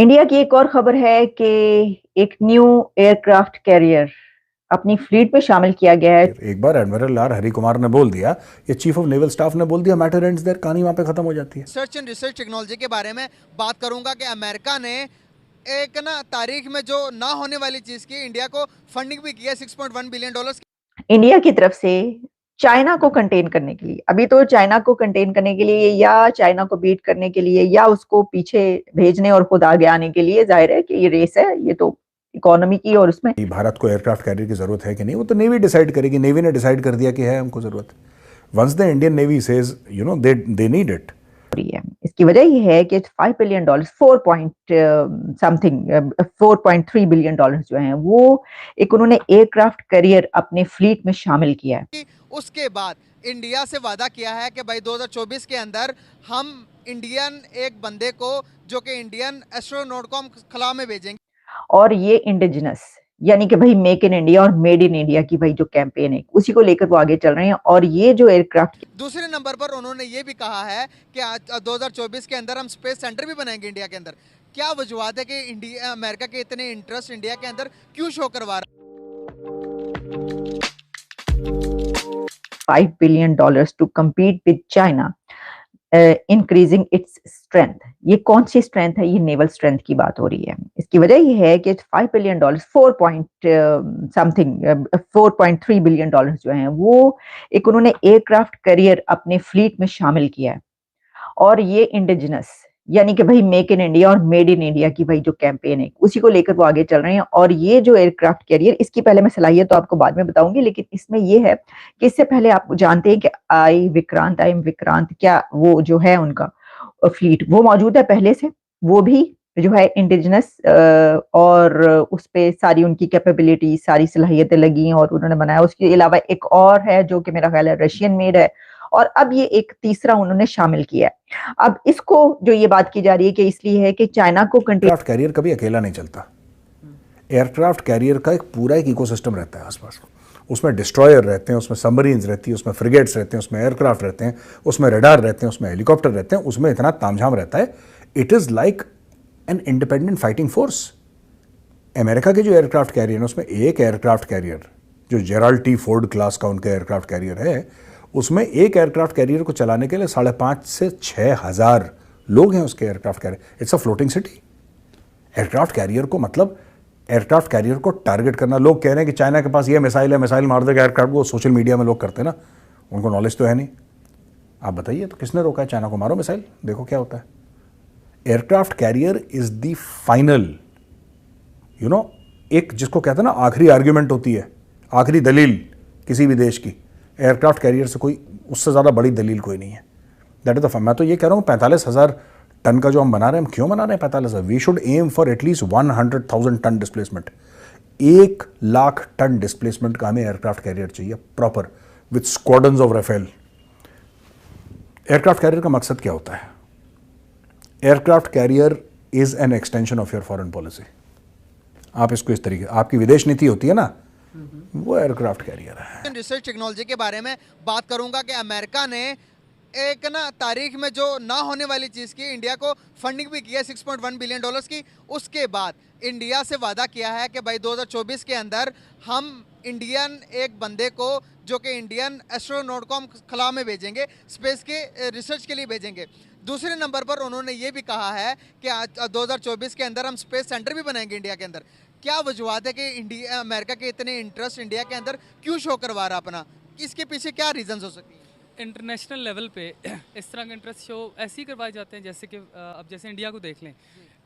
India की एक और खबर है कि एक न्यू एयरक्राफ्ट कैरियर अपनी फ्लीट में शामिल किया गया है। एक बार एडमिरल आर हरि कुमार ने बोल दिया, ये चीफ ऑफ नेवल स्टाफ ने बोल दिया, मैटर एंड्स देयर, कहानी वहां पे खत्म हो जाती है। सर्च एंड रिसर्च टेक्नोलॉजी के बारे में बात करूंगा कि अमेरिका ने एक ना तारीख में जो ना होने वाली चीज की इंडिया को फंडिंग भी किया $6.1 बिलियन की। इंडिया की तरफ से चाइना को कंटेन करने के लिए, अभी तो चाइना को कंटेन करने के लिए या चाइना को बीट करने के लिए या उसको पीछे भेजने और खुद आगे आने के लिए, जाहिर है कि ये रेस है, ये तो इकोनॉमी की। और उसमें भारत को एयरक्राफ्ट कैरियर की जरूरत है कि नहीं, वो तो नेवी डिसाइड करेगी। नेवी ने डिसाइड कर दिया कि है हमको जरूरत। Once the Indian navy says they need it. रही है। इसकी वजह ये है कि $5 बिलियन, 4.3 बिलियन डॉलर जो हैं वो एक उन्होंने एयरक्राफ्ट करियर अपने फ्लीट में शामिल किया है। उसके बाद इंडिया से वादा किया है कि भाई 2024 के अंदर हम इंडियन एक बंदे को जो कि इंडियन एस्ट्रोनॉट को हम खला में भेजेंगे। और ये इंडिजिनस यानी कि भाई मेक इन इंडिया और मेड इन इंडिया की भाई जो कैंपेन है उसी को लेकर वो आगे चल रहे हैं। और ये जो एयरक्राफ्ट, दूसरे नंबर पर उन्होंने ये भी कहा है कि 2024 के अंदर हम स्पेस सेंटर भी बनाएंगे इंडिया के अंदर। क्या वजूहत है कि इंडिया अमेरिका के इतने इंटरेस्ट इंडिया के अंदर क्यों शो करवा रहा है? $5 billion to compete with China, increasing its strength. ये कौन सी स्ट्रेंथ है? ये नेवल स्ट्रेंथ की बात हो रही है। इसकी वजह ये है कि $5 बिलियन, 4.3 बिलियन डॉलर जो हैं वो एक उन्होंने एयरक्राफ्ट करियर अपने फ्लीट में शामिल किया है। और ये इंडिजिनस यानी कि भाई मेक इन इंडिया और मेड इन इंडिया की भाई जो कैंपेन है उसी को लेकर वो आगे चल रहे हैं। और ये जो एयरक्राफ्ट कैरियर, इसकी पहले मैं सलाहियत तो आपको बाद में बताऊंगी, लेकिन इसमें ये है कि इससे पहले आप जानते हैं कि आई एम विक्रांत, क्या वो जो है उनका फ्लीट वो मौजूद है पहले से। वो भी जो है इंडिजिनस, और उस पे सारी उनकी कैपेबिलिटी, सारी सलाहियतें लगी और उन्होंने बनाया। उसके अलावा एक और है जो कि मेरा ख्याल है रशियन मेड है। और अब ये एक तीसरा उन्होंने शामिल किया है। अब इसको जो ये बात की जा रही है कि इसलिए है कि चाइना को एयरक्राफ्ट कैरियर कभी अकेला नहीं चलता। एयरक्राफ्ट कैरियर का एक पूरा एक इकोसिस्टम रहता है आसपास। उसमें डिस्ट्रॉयर रहते हैं, उसमें सबमरीन्स रहती है, उसमें फ्रिगेट्स रहते हैं, उसमें एयरक्राफ्ट रहते हैं, उसमें रडार रहते हैं, उसमें हेलीकॉप्टर रहते हैं, उसमें इतना तामझाम रहता है। It is like an independent fighting force. America के जो एयरक्राफ्ट कैरियर है उसमें एक एयरक्राफ्ट कैरियर जो जेराल्ड टी फोर्ड क्लास का उनका एयरक्राफ्ट कैरियर है, उसमें एक एयरक्राफ्ट कैरियर को चलाने के लिए 5,500 से 6,000 लोग हैं उसके aircraft carrier. It's a floating city. Aircraft carrier को मतलब एयरक्राफ्ट कैरियर को टारगेट करना। लोग कह रहे हैं कि चाइना के पास ये मिसाइल है, मिसाइल मार देगा एयरक्राफ्ट को। सोशल मीडिया में लोग करते हैं ना, उनको नॉलेज तो है नहीं। आप बताइए तो किसने रोका है चाइना को? मारो मिसाइल, देखो क्या होता है। Aircraft carrier is the final एक जिसको कहते हैं ना आखिरी आर्ग्यूमेंट होती है, आखिरी दलील किसी भी देश की। एयरक्राफ्ट कैरियर से कोई उससे ज़्यादा बड़ी दलील कोई नहीं है। दैट इज द मैं तो ये कह रहा हूँ 45,000 टन का जो हम बना रहे हैं, हम क्यों बना रहे हैं 45,000? We should aim for at least 100,000 ton displacement. 1,00,000 ton displacement का हमें एयरक्राफ्ट कैरियर चाहिए proper with squadrons of Rafale. Aircraft carrier का मकसद क्या होता है? Aircraft carrier is an extension of your foreign policy. आप इसको इस तरीके, आपकी विदेश नीति होती है ना, वो एयरक्राफ्ट कैरियर है। रिसर्च टेक्नोलॉजी के बारे में बात करूंगा कि अमेरिका ने एक ना तारीख में जो ना होने वाली चीज़ की इंडिया को फंडिंग भी किया $6.1 बिलियन की। उसके बाद इंडिया से वादा किया है कि भाई 2024 के अंदर हम इंडियन एक बंदे को जो कि इंडियन एस्ट्रोनॉट को हम खला में भेजेंगे, स्पेस के रिसर्च के लिए भेजेंगे। दूसरे नंबर पर उन्होंने ये भी कहा है कि 2024 के अंदर हम स्पेस सेंटर भी बनाएंगे इंडिया के अंदर। क्या वजूहत है कि इंडिया अमेरिका के इतने इंटरेस्ट इंडिया के अंदर क्यों शो करवा रहा अपना? इसके पीछे क्या रीजंस हो सकती है? इंटरनेशनल लेवल पे इस तरह के इंटरेस्ट शो ऐसे ही करवाए जाते हैं जैसे कि अब जैसे इंडिया को देख लें।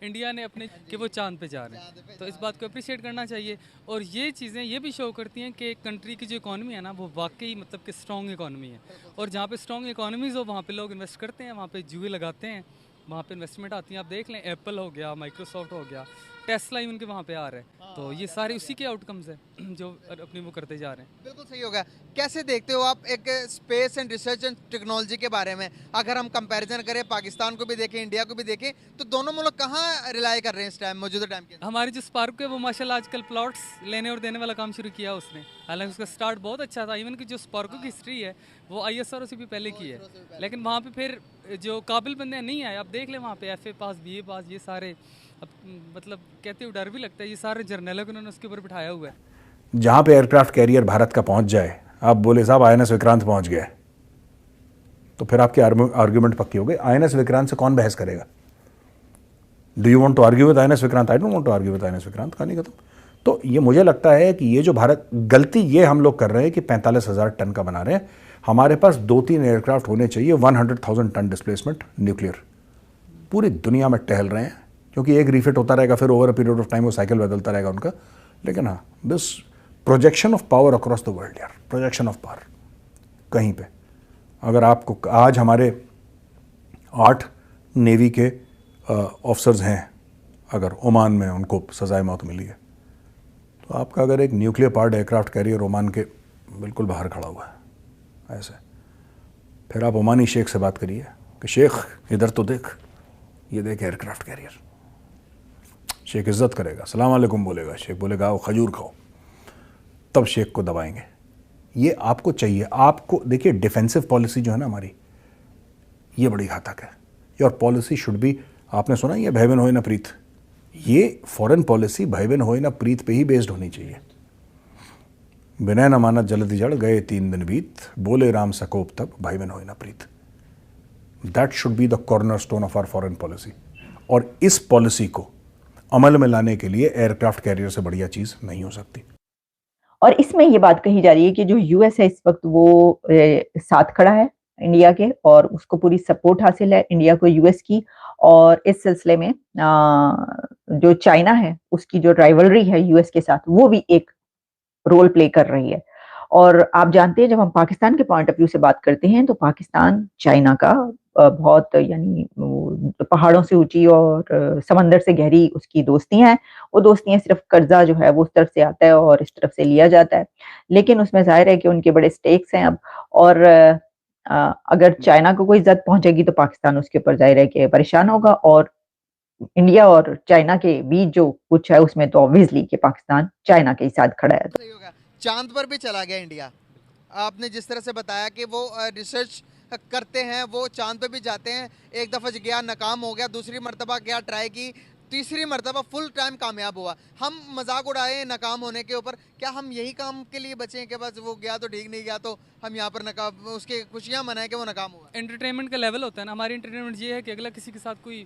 इंडिया ने अपने कि वो चांद पे जा रहे हैं, तो इस बात को अप्रिशिएट करना चाहिए। और ये चीज़ें ये भी शो करती हैं कि कंट्री की जो इकॉनमी है ना, वो वाकई मतलब कि स्ट्रॉन्ग इकॉनमी है। और जहाँ पे स्ट्रॉन्ग इकॉनमीज़ हो वहाँ पे लोग इन्वेस्ट करते हैं, वहाँ पे जुए लगाते हैं, वहाँ पे इन्वेस्टमेंट आती है। आप देख लें, एप्पल हो गया, माइक्रोसॉफ्ट हो गया, टेस्ला ही उनके वहाँ पे आ रहे हैं। तो ये सारे उसी के आउटकम्स हैं जो अपनी वो करते जा रहे हैं। बिल्कुल सही होगा। कैसे देखते हो आप एक space and research and technology के बारे में? अगर हम कंपैरिजन करें, पाकिस्तान को भी देखें, इंडिया को भी देखें, तो दोनों मुल्क कहाँ रिलाई कर रहे हैं इस टाइम, मौजूदा टाइम के? हमारी जो स्पार्क है वो माशाल्लाह आजकल प्लॉट्स लेने और देने वाला काम शुरू किया उसने। हालांकि उसका स्टार्ट बहुत अच्छा था। इवन कि जो स्पार्को की हिस्ट्री है वो ISRO से भी पहले की है, लेकिन वहाँ पे फिर जो काबिल बंदे नहीं आए। आप देख लें वहाँ पे FA पास, BA पास, ये सारे अब मतलब कहते हुए डर भी लगता है, ये सारे जर्नलों को उन्होंने उसके ऊपर बिठाया हुआ है। जहां पे एयरक्राफ्ट कैरियर भारत का पहुंच जाए, आप बोले साहब आईएनएस विक्रांत पहुंच गए, तो फिर आपकी आर्ग्यूमेंट पक्की हो गई। आईएनएस विक्रांत से कौन बहस करेगा? Do you want to argue with INS Vikrant? I don't want to argue with INS Vikrant. कहानी खत्म। तो ये मुझे लगता है कि ये जो भारत गलती ये हम लोग कर रहे हैं कि 45,000 टन का बना रहे हैं। हमारे पास 2-3 एयरक्राफ्ट होने चाहिए 100,000 टन डिस्प्लेसमेंट न्यूक्लियर। पूरी दुनिया में टहल रहे हैं, क्योंकि एक रिफिट होता रहेगा, फिर over a period of time वो साइकिल बदलता रहेगा उनका। लेकिन हाँ, this projection of power across the world यार, प्रोजेक्शन ऑफ पावर कहीं पे, अगर आपको आज हमारे 8 नेवी के ऑफिसर्स हैं, अगर ओमान में उनको सजाए मौत मिली है, तो आपका अगर एक nuclear powered aircraft carrier Oman के बिल्कुल बाहर खड़ा हुआ है ऐसे, फिर आप ओमानी शेख से बात करिए कि शेख इधर तो देख, ये देख एयरक्राफ्ट कैरियर। शेख इज्जत करेगा, सलाम वालेकुम बोलेगा, शेख बोलेगा आओ खजूर खाओ, तब शेख को दबाएंगे। ये आपको चाहिए। आपको देखिए, डिफेंसिव पॉलिसी जो है ना हमारी, ये बड़ी घातक है। योर पॉलिसी शुड बी, आपने सुना ये भय बिन होए न प्रीत, ये फॉरेन पॉलिसी भय बिन होए न प्रीत पे ही बेस्ड होनी चाहिए। विनय न मानत जल्दी जड़ गए 3 दिन बीत, बोले राम सकोप तब भय बिन होए न प्रीत। That should be the corner stone of our foreign policy. और इस पॉलिसी को अमल में लाने के लिए एयरक्राफ्ट कैरियर से बढ़िया चीज नहीं हो सकती। और इसमें ये बात कही जा रही है कि जो यूएस है इस वक्त वो साथ खड़ा है इंडिया के, और उसको पूरी सपोर्ट हासिल है इंडिया को यूएस की। और इस सिलसिले में जो चाइना है उसकी जो राइवलरी है यूएस के साथ, वो भी एक रोल प्ले कर रही है। और आप जानते हैं, जब हम पाकिस्तान के पॉइंट ऑफ व्यू से बात करते हैं तो पाकिस्तान चाइना का बहुत, यानी पहाड़ों से ऊंची और समंदर से गहरी उसकी दोस्तियां हैं। वो दोस्तियां सिर्फ कर्जा जो है वो उस तरफ से आता है और इस तरफ से लिया जाता है, लेकिन उसमें जाहिर है कि उनके बड़े स्टेक्स हैं अब। और अगर चाइना को कोई इज्जत पहुंचेगी तो पाकिस्तान उसके ऊपर जाहिर है कि परेशान होगा। और इंडिया और चाइना के बीच जो कुछ है उसमें तो ऑब्वियसली कि पाकिस्तान चाइना के ही साथ खड़ा है। सही होगा। चांद पर भी चला गया इंडिया। आपने जिस तरह से बताया कि वो रिसर्च करते हैं, वो चांद पे भी जाते हैं। एक दफ़ा गया, नाकाम हो गया, दूसरी मरतबा गया, ट्राई की, तीसरी मरतबा फुल टाइम कामयाब हुआ। हम मजाक उड़ाए नाकाम होने के ऊपर, क्या हम यही काम के लिए बचे हैं कि बस वो गया तो ठीक, नहीं गया तो हम यहाँ पर नाकाम, उसके खुशियाँ मनाएं कि वो नाकाम हुआ? एंटरटेनमेंट का लेवल होता है ना, हमारी एंटरटेनमेंट ये है कि अगला किसी के साथ कोई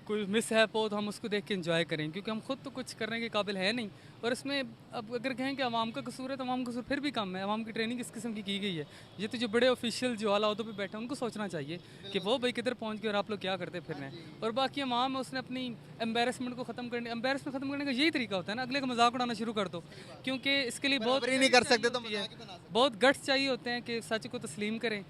मिसहैप हो तो हम उसको देख के एंजॉय करें, क्योंकि हम खुद तो कुछ करने के काबिल है नहीं। और इसमें अब अगर कहें कि अवाम का कसूर है तो अवाम का कसूर फिर भी कम है। अवाम की ट्रेनिंग किस किस्म की गई है, ये तो जो बड़े ऑफिशियल जो आला उहदों पे बैठे हैं उनको सोचना चाहिए कि वो भाई किधर पहुंच गए और आप लोग क्या करते फिर रहे हैं। और बाकी अवाम है, उसने अपनी एम्बेरसमेंट को ख़त्म करने का यही तरीका होता है ना, अगले का मजाक उड़ाना शुरू कर दो, क्योंकि इसके लिए बहुत नहीं कर सकते तो मजाक ही बना सकते। बहुत गट्स चाहिए होते हैं कि सच को तस्लीम करें।